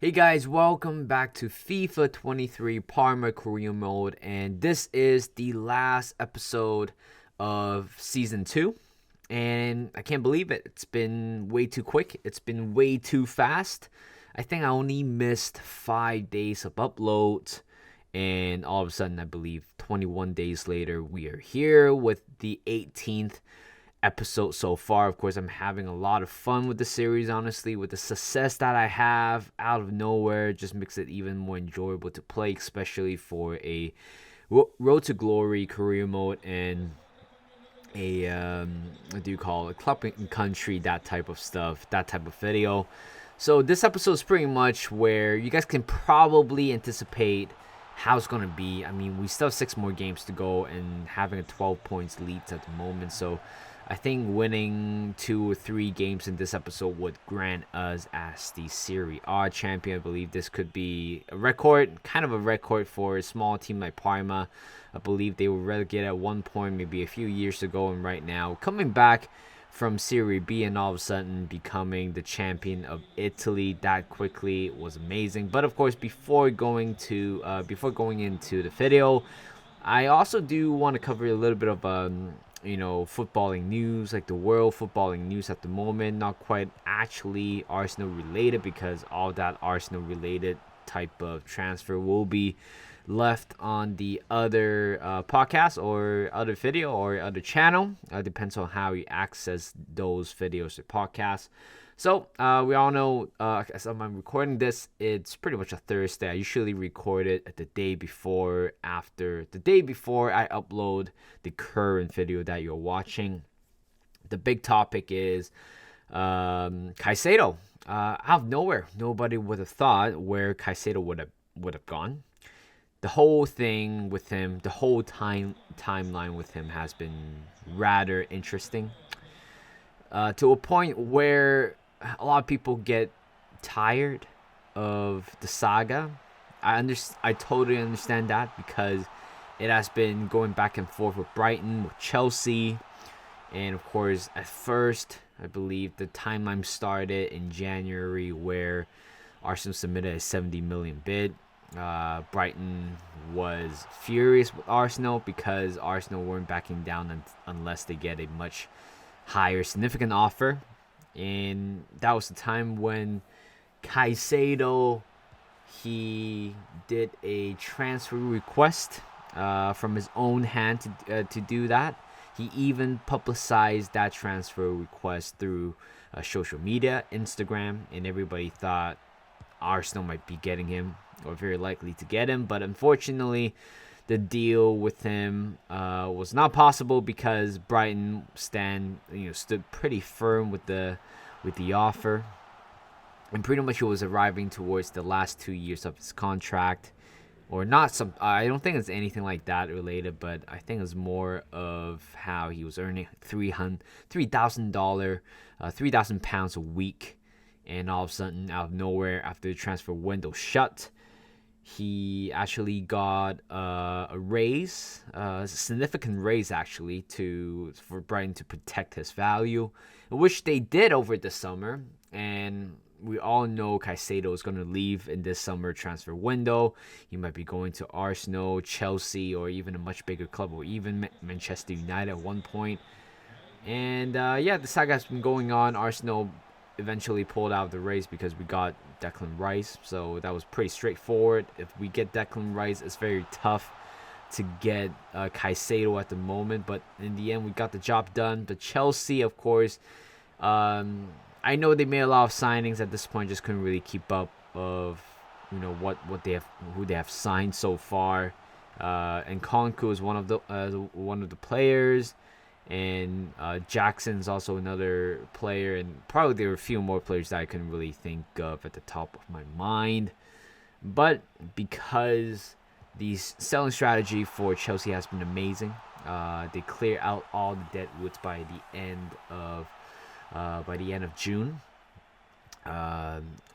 Hey guys, welcome back to FIFA 23 Parma Career Mode, and this is the last episode of Season 2. And I can't believe it. It's been way too quick, it's been way too fast. I think I only missed 5 days of uploads, and all of a sudden, I believe 21 days later, we are here with the 18th episode so far. Of course, I'm having a lot of fun with the series, honestly. With the success that I have out of nowhere, just makes it even more enjoyable to play, especially for a Road to Glory career mode and a what do you call it, club and country, that type of stuff, that type of video. So this episode is pretty much where you guys can probably anticipate how it's gonna be. I mean, we still have 6 more games to go and having a 12 points lead at the moment. So I think winning 2 or 3 games in this episode would grant us as the Serie A champion. I believe this could be a record, kind of a record for a small team like Parma. I believe they were relegated at one point, maybe a few years ago, and right now coming back from Serie B and all of a sudden becoming the champion of Italy that quickly was amazing. But of course, before going into the video, I also do want to cover a little bit of footballing news, like the world footballing news at the moment. Not quite actually Arsenal related, because all that Arsenal related type of transfer will be left on the other podcast or other video or other channel. Depends on how you access those videos or podcasts. So we all know, as I'm recording this, it's pretty much a Thursday. I usually record it the day before I upload the current video that you're watching. The big topic is Caicedo. Out of nowhere, nobody would have thought where Caicedo would have gone. The whole thing with him, the whole timeline with him has been rather interesting. To a point where a lot of people get tired of the saga. I totally understand that, because it has been going back and forth with Brighton, with Chelsea, and of course, at first, I believe the timeline started in January, where Arsenal submitted a 70 million bid. Brighton was furious with Arsenal because Arsenal weren't backing down unless they get a much higher, significant offer. And that was the time when Caicedo, he did a transfer request from his own hand to do that. He even publicized that transfer request through social media, Instagram, and everybody thought Arsenal might be getting him, or very likely to get him. But unfortunately, the deal with him was not possible, because Brighton stood pretty firm with the offer, and pretty much it was arriving towards the last 2 years of his contract, or not. I don't think it's anything like that related, but I think it's more of how he was earning $3,000, £3,000 a week, and all of a sudden, out of nowhere, after the transfer window shut, he actually got a raise, a significant raise actually, for Brighton to protect his value, which they did over the summer. And we all know Caicedo is going to leave in this summer transfer window. He might be going to Arsenal, Chelsea, or even a much bigger club, or even Manchester United at one point. And the saga has been going on. Arsenal eventually pulled out of the race because we got Declan Rice, so that was pretty straightforward. If we get Declan Rice, it's very tough to get Caicedo at the moment, but in the end, we got the job done. But Chelsea, of course, I know they made a lot of signings at this point, just couldn't really keep up of who they have signed so far. And Konku is one of the players. And Jackson's also another player, and probably there were a few more players that I couldn't really think of at the top of my mind. But because the selling strategy for Chelsea has been amazing, they clear out all the deadwoods by the end of June,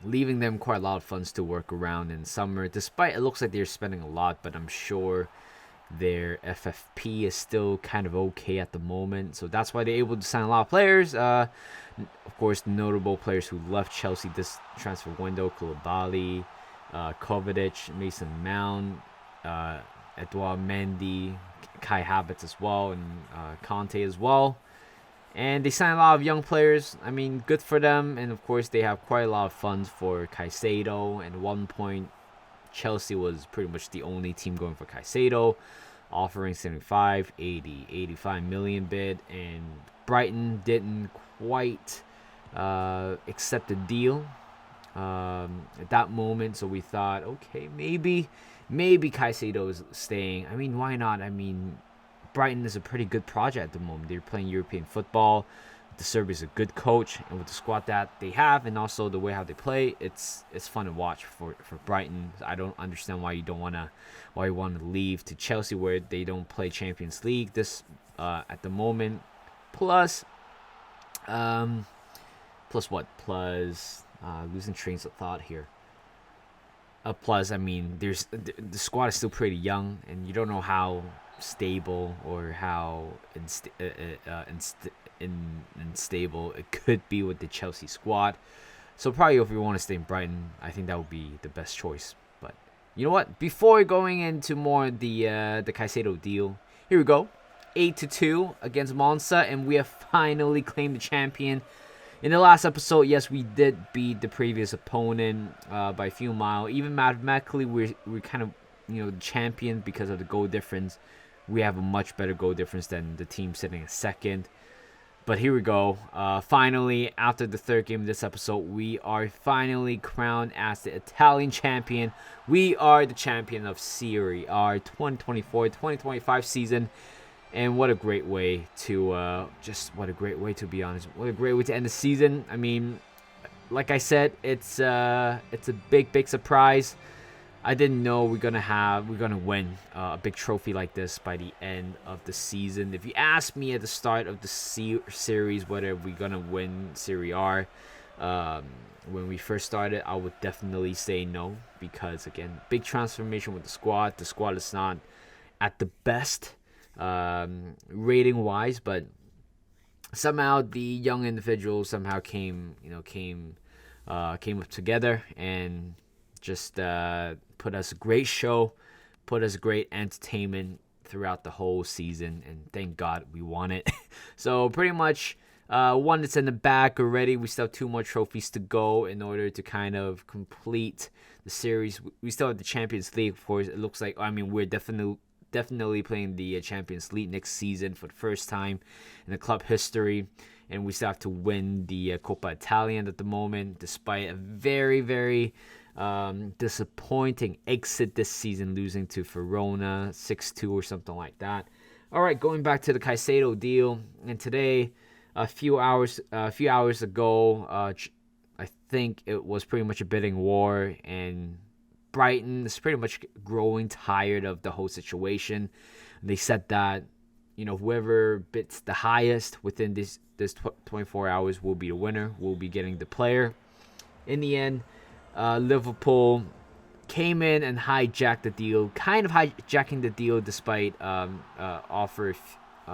leaving them quite a lot of funds to work around in summer. Despite it looks like they're spending a lot, but I'm sure Their FFP is still kind of okay at the moment, so that's why they're able to sign a lot of players. Of course, notable players who left Chelsea this transfer window: Koulibaly, Kovacic, Mason Mount, Edouard Mendy, Kai Havertz as well, and Conte as well. And they signed a lot of young players. I mean, good for them. And of course, they have quite a lot of funds for Caicedo. And at one point, Chelsea was pretty much the only team going for Caicedo, offering 75, 80, 85 million bid. And Brighton didn't quite accept the deal at that moment. So we thought, okay, maybe Caicedo is staying. I mean, why not? I mean, Brighton is a pretty good project at the moment. They're playing European football. De Zerbi is a good coach, and with the squad that they have, and also the way how they play, it's fun to watch for Brighton. I don't understand why you want to leave to Chelsea, where they don't play Champions League this at the moment. Plus losing trains of thought here. Plus, I mean, the squad is still pretty young, and you don't know how stable or how unstable it could be with the Chelsea squad. So probably if you want to stay in Brighton, I think that would be the best choice. But you know what? Before going into more the Caicedo deal, here we go. 8-2 against Monza, and we have finally claimed the champion. In the last episode, yes, we did beat the previous opponent by a few miles. Even mathematically, we're kind of champion because of the goal difference. We have a much better goal difference than the team sitting in second. But here we go. Finally, after the third game of this episode, we are finally crowned as the Italian champion. We are the champion of Serie A 2024-2025 season. And what a great way to be honest. What a great way to end the season. I mean, like I said, it's a big surprise. I didn't know we're gonna win a big trophy like this by the end of the season. If you asked me at the start of the series whether we're gonna win Serie A, when we first started, I would definitely say no, because again, big transformation with the squad. The squad is not at the best rating wise, but somehow the young individuals somehow came up together and just put us a great show, put us great entertainment throughout the whole season, and thank God we won it. So pretty much one that's in the back already. We still have 2 more trophies to go in order to kind of complete the series. We still have the Champions League, of course. It looks like, I mean, we're definitely playing the Champions League next season for the first time in the club history, and we still have to win the Coppa Italian at the moment, despite a very, very disappointing exit this season, losing to Verona 6-2 or something like that. All right, going back to the Caicedo deal, and today, a few hours ago, I think it was pretty much a bidding war, and Brighton is pretty much growing tired of the whole situation. They said that whoever bids the highest within this 24 hours will be the winner, will be getting the player. In the end, Liverpool came in and hijacked the deal, kind of hijacking the deal despite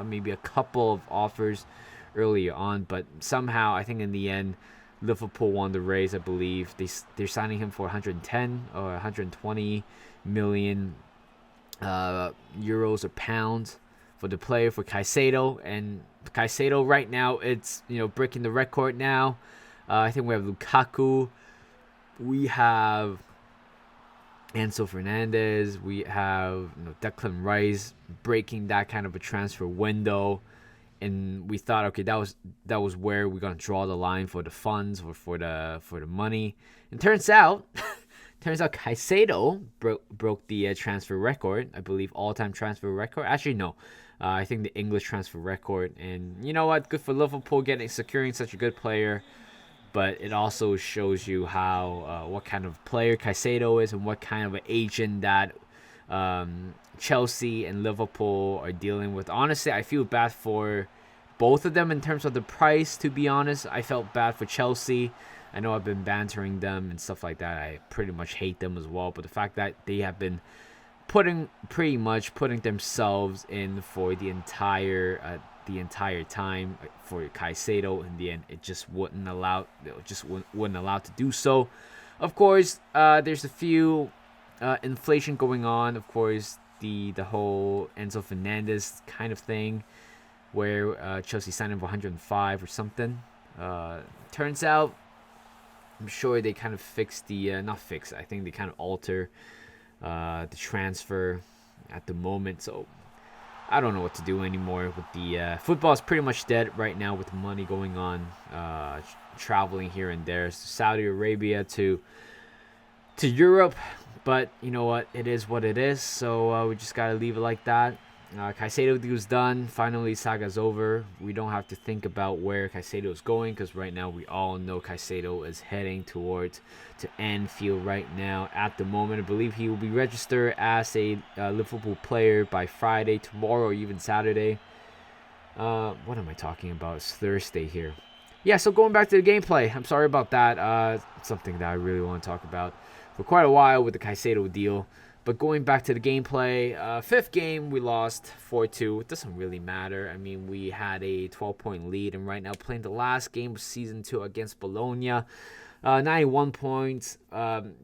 maybe a couple of offers earlier on, but somehow I think in the end Liverpool won the race. I believe they're signing him for 110 or 120 million euros or pounds for the player, for Caicedo. And Caicedo right now, it's breaking the record now. I think we have Lukaku, we have Enzo Fernandez, we have Declan Rice breaking that kind of a transfer window. And we thought, okay, that was where we're gonna draw the line for the funds or for the money. And turns out Caicedo broke the transfer record. I believe all-time transfer record. Actually, no, I think the English transfer record. And you know what? Good for Liverpool securing such a good player. But it also shows you how what kind of player Caicedo is and what kind of an agent that Chelsea and Liverpool are dealing with. Honestly, I feel bad for both of them in terms of the price, to be honest. I felt bad for Chelsea. I know I've been bantering them and stuff like that. I pretty much hate them as well. But the fact that they have been putting themselves in for the entire time for Caicedo. In the end, it just wouldn't allow to do so. Of course, there's a few inflation going on. Of course, the whole Enzo Fernandez kind of thing, where Chelsea signed him for 105 or something. Turns out, I'm sure they kind of fixed not fix. I think they kind of alter the transfer at the moment. So I don't know what to do anymore with the football is pretty much dead right now with money going on, traveling here and there, Saudi Arabia to Europe. But you know what? It is what it is. So we just gotta leave it like that. Caicedo deal's done. Finally, saga's over. We don't have to think about where Caicedo is going because right now we all know Caicedo is heading towards to Anfield right now. At the moment, I believe he will be registered as a Liverpool player by Friday, tomorrow, or even Saturday. What am I talking about? It's Thursday here. Yeah, so going back to the gameplay. I'm sorry about that. Something that I really want to talk about for quite a while with the Caicedo deal. But going back to the gameplay, fifth game, we lost 4-2. It doesn't really matter. I mean, we had a 12-point lead, and right now playing the last game of Season 2 against Bologna, 91 points.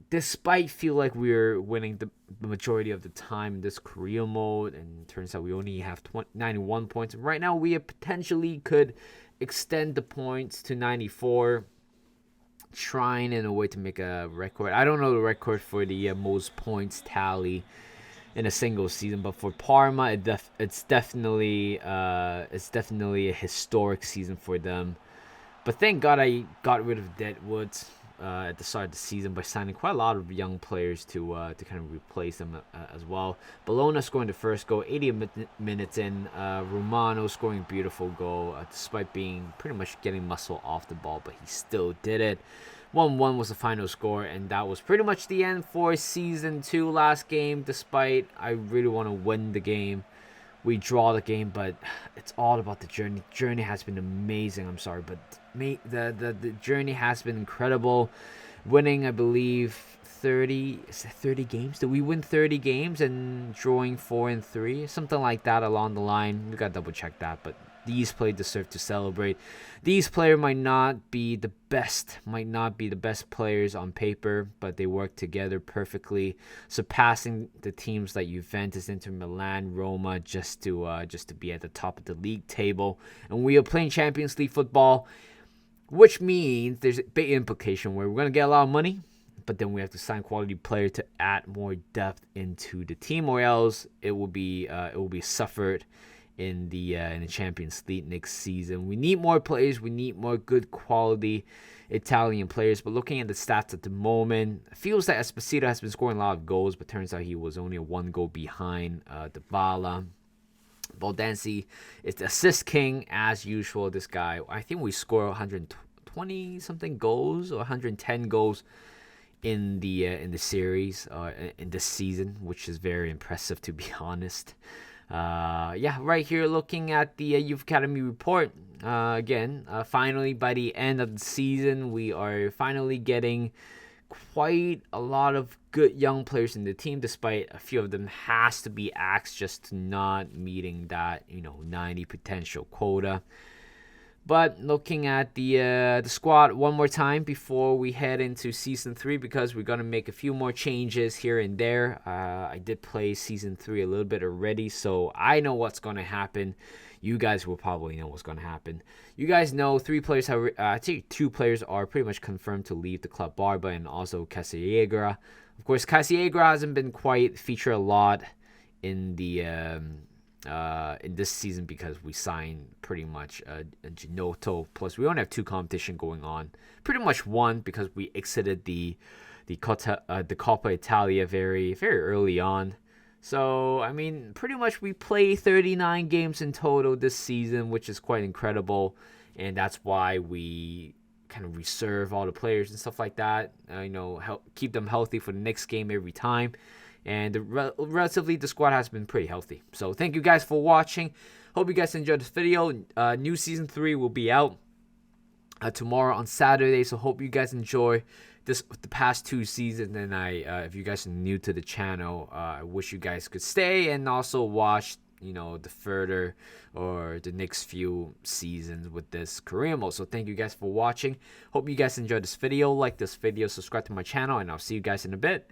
Despite feel like we're winning the majority of the time in this career mode, and it turns out we only have 91 points. And right now, we potentially could extend the points to 94. Trying in a way to make a record. I don't know the record for the most points tally in a single season, but for Parma, it's definitely a historic season for them. But thank God I got rid of Deadwood at the start of the season by signing quite a lot of young players to kind of replace them as well. Bologna scoring the first goal, 80 minutes in. Romano scoring a beautiful goal despite being pretty much getting muscle off the ball, but he still did it. 1-1 was the final score, and that was pretty much the end for Season 2 last game. Despite I really want to win the game, we draw the game, but it's all about the journey. Journey has been amazing. I'm sorry, but the journey has been incredible. Winning, I believe, 30 games. Did we win 30 games and drawing 4-3? Something like that along the line. We got to double check that, but these players deserve to celebrate. These players might not be the best players on paper, but they work together perfectly, surpassing the teams like Juventus, Inter Milan, Roma, just to be at the top of the league table. And we are playing Champions League football, which means there's a big implication where we're gonna get a lot of money, but then we have to sign quality player to add more depth into the team, or else it will be suffered in the Champions League next season. We need more players. We need more good quality Italian players. But looking at the stats at the moment, it feels like Esposito has been scoring a lot of goals, but turns out he was only 1 goal behind Dybala. Baldanzi is the assist king as usual. This guy, I think we score 120 something goals or 110 goals in the series in this season, which is very impressive, to be honest. Right here looking at the Youth Academy report. Finally, by the end of the season, we are finally getting quite a lot of good young players in the team, despite a few of them has to be axed just to not meeting that 90 potential quota. But looking at the squad one more time before we head into Season 3, because we're going to make a few more changes here and there. I did play Season 3 a little bit already, so I know what's going to happen. You guys will probably know what's going to happen. You guys know 3 players have, I think 2 players are pretty much confirmed to leave the club, Barba and also Casiegra. Of course, Casiegra hasn't been quite featured a lot in the in this season because we signed pretty much a Ginotto. Plus, we only have 2 competition going on. Pretty much 1 because we exited the Coppa Italia very, very early on. So, I mean, pretty much we play 39 games in total this season, which is quite incredible. And that's why we kind of reserve all the players and stuff like that. Keep them healthy for the next game every time. And relatively, the squad has been pretty healthy. So thank you guys for watching. Hope you guys enjoyed this video. New Season 3 will be out tomorrow on Saturday. So hope you guys enjoy the past 2 seasons, and if you guys are new to the channel, I wish you guys could stay and also watch the further or the next few seasons with this career mode. So thank you guys for watching. Hope you guys enjoyed this video. Like this video, subscribe to my channel, and I'll see you guys in a bit.